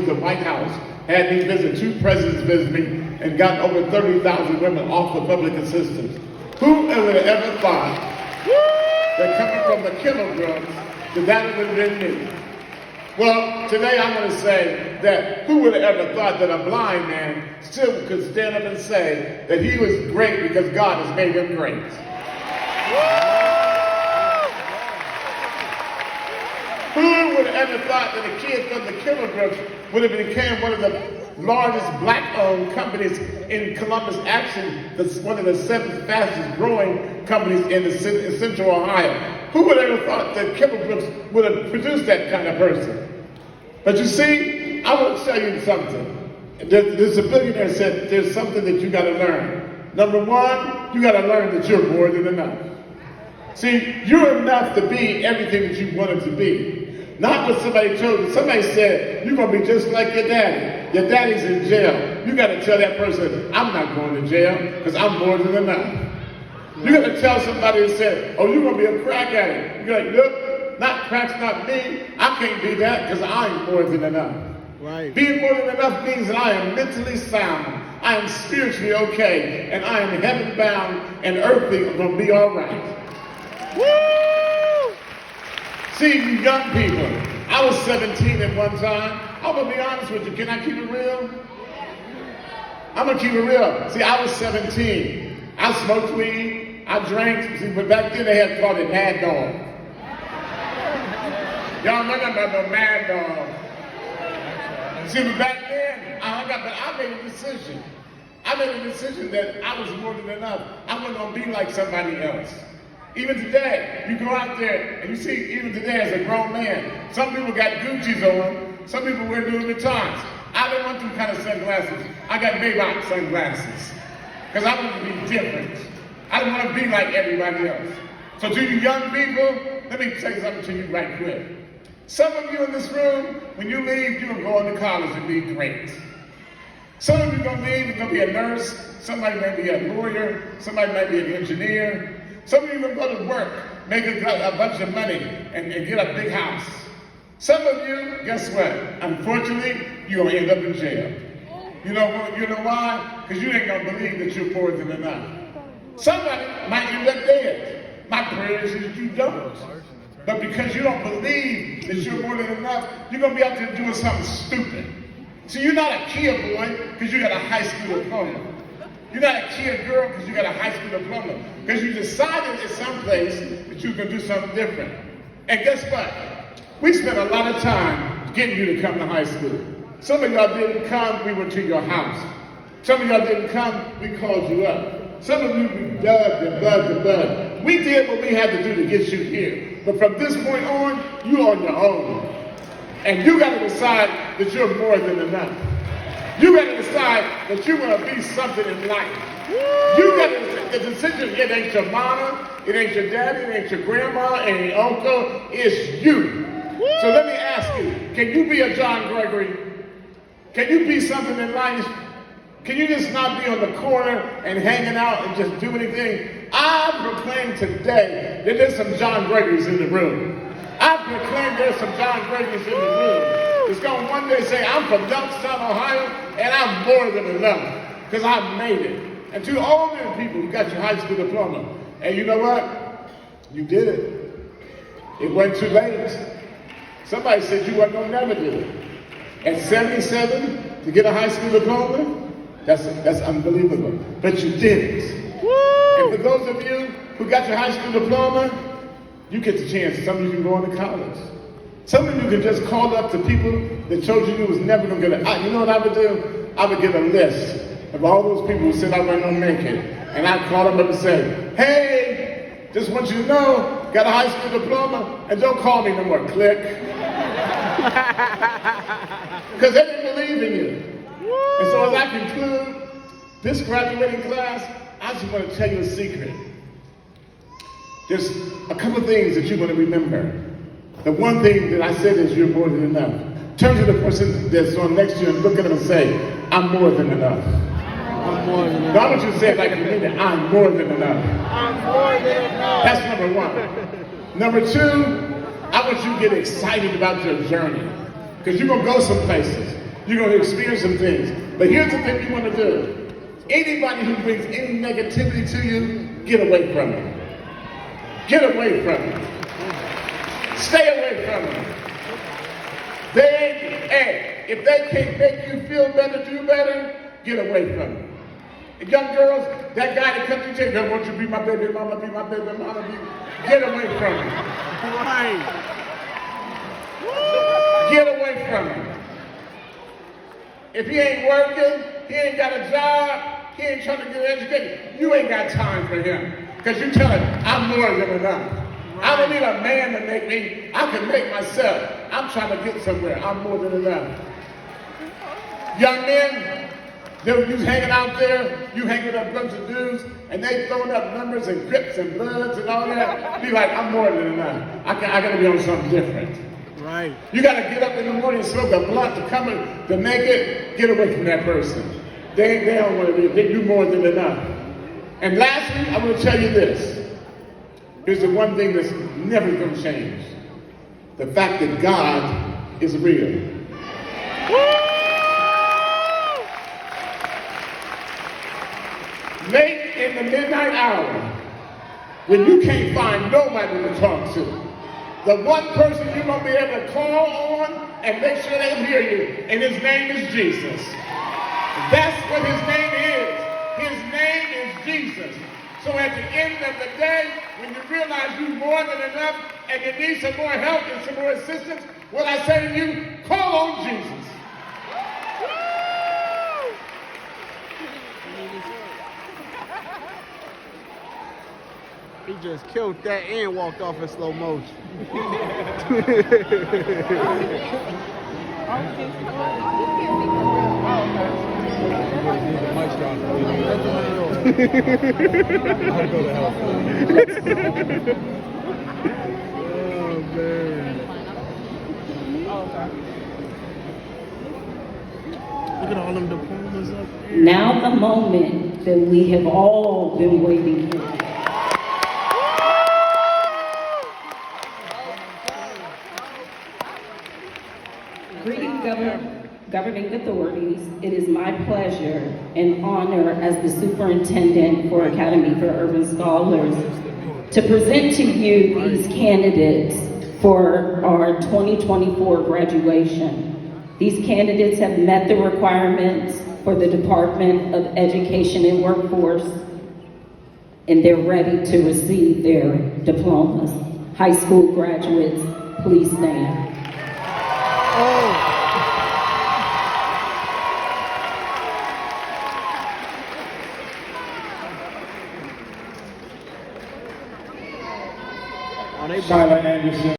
The White House had me visit, 2 presidents visit me, and got over 30,000 women off the public assistance. Who would have ever thought that coming from the kilograms that would have been me? Well, today I'm going to say that who would have ever thought that a blind man still could stand up and say that he was great because God has made him great? Who would have ever thought that a kid from the kilograms would have become one of the largest black-owned companies in Columbus, actually one of the 7th fastest growing companies in Central Ohio? Who would have ever thought that kilograms would have produced that kind of person? But you see, I want to tell you something. There's a billionaire said there's something that you got to learn. Number one, you got to learn that you're more than enough. See, you're enough to be everything that you wanted to be. Not what somebody told you. Somebody said, you're going to be just like your daddy. Your daddy's in jail. You got to tell that person, I'm not going to jail because I'm more than enough. You got to tell somebody that said, oh, you're going to be a crack addict. You're like, look, not crack's not me. I can't be that because I'm more than enough. Right. Being more than enough means that I am mentally sound. I am spiritually okay. And I am heaven bound and earthly going to be all right. Woo! See, you young people, I was 17 at one time. I'm going to be honest with you. Can I keep it real? I'm going to keep it real. See, I was 17. I smoked weed. I drank. See, but back then they had called it Mad Dog. Y'all know nothing about no Mad Dog. See, but back then, I made a decision. I made a decision that I was more than enough. I wasn't going to be like somebody else. Even today, you go out there and you see, even today as a grown man, some people got Gucci's on, some people wear Louis Vuittons. I didn't want them kind of sunglasses. I got Maybach sunglasses because I wanted to be different. I didn't want to be like everybody else. So to you young people, let me say something to you right quick. Some of you in this room, when you leave, you're going to go on to college and be great. Some of you are going to leave, you're going to be a nurse, somebody might be a lawyer, somebody might be an engineer. Some of you are going to work, make a bunch of money, and get a big house. Some of you, guess what? Unfortunately, you're going to end up in jail. You know why? Because you ain't going to believe that you're more than enough. Somebody might end up dead. My prayer is that you don't. But because you don't believe that you're more than enough, you're going to be out there doing something stupid. See, you're not a Kia boy because you got a high school diploma. You're not a Kia girl because you got a high school diploma. Because you decided at some place that you were going to do something different. And guess what? We spent a lot of time getting you to come to high school. Some of y'all didn't come, we went to your house. Some of y'all didn't come, we called you up. Some of you, we dug and bugged and bugged. We did what we had to do to get you here. But from this point on, you're on your own. And you got to decide that you're more than enough. You got to decide that you want to be something in life. You got to, the decision, it ain't your mama, it ain't your daddy, it ain't your grandma, it ain't your uncle, it's you. So let me ask you, can you be a John Gregory? Can you be something in life? Can you just not be on the corner and hanging out and just do anything? I proclaim today that there's some John Gregory's in the room. I proclaim there's some John Gregory's in the room. It's going to one day say, I'm from Youngstown, Ohio, and I'm more than enough because I made it. And to all them people who got your high school diploma, and you know what? You did it. It wasn't too late. Somebody said you weren't going to never do it. At 77, to get a high school diploma, that's unbelievable. But you did it. Woo! And for those of you who got your high school diploma, you get the chance. Some of you can go on to college. Some of you can just call up to people that told you was never going to get it. You know what I would do? I would get a list of all those people who said I wasn't going to make it. And I'd call them up and say, hey, just want you to know, got a high school diploma, and don't call me no more. Click. Because they didn't believe in you. And so as I conclude this graduating class, I just want to tell you a secret. There's a couple things that you're going to remember. The one thing that I said is you're more than enough. Turn to the person that's on next to you and look at them and say, I'm more than enough. I'm more than enough. I want you to say it like you mean it. I'm more than enough. I'm more than enough. That's number one. Number two, I want you to get excited about your journey. Because you're going to go some places. You're going to experience some things. But here's the thing you want to do. Anybody who brings any negativity to you, get away from them. Get away from them. Stay away from them. If they can't make you feel better, do better, get away from them. And young girls, that guy that comes to you and says, "Won't you be my baby mama, be my baby mama, get away from him. Right. Get away from him. If he ain't working, he ain't got a job, he ain't trying to get educated, you ain't got time for him. Because you tell him, I'm more than enough. I don't need a man to make me, I can make myself. I'm trying to get somewhere, I'm more than enough. Young men, you hanging out there, you hanging up a bunch of dudes, and they throwing up numbers and grips and bloods and all that. Be like, I'm more than enough. I gotta be on something different. Right. You gotta get up in the morning and smoke a blunt to come to make it. Get away from that person. They don't want to be. They do more than enough. And lastly, I'm gonna tell you this. Here's the one thing that's never gonna change: the fact that God is real. Late in the midnight hour, when you can't find nobody to talk to, the one person you're going to be able to call on and make sure they hear you, and his name is Jesus. That's what his name is. His name is Jesus. So at the end of the day, when you realize you're more than enough and you need some more help and some more assistance, what I say to you, call on Jesus. He just killed that and walked off in slow motion. Oh, man. Look at all them diplomas up there. Now the moment that we have all been waiting for. Greetings, governing authorities. It is my pleasure and honor as the superintendent for Academy for Urban Scholars to present to you these candidates for our 2024 graduation. These candidates have met the requirements for the Department of Education and Workforce, and they're ready to receive their diplomas. High school graduates, please stand. Oh, they Shyla Anderson.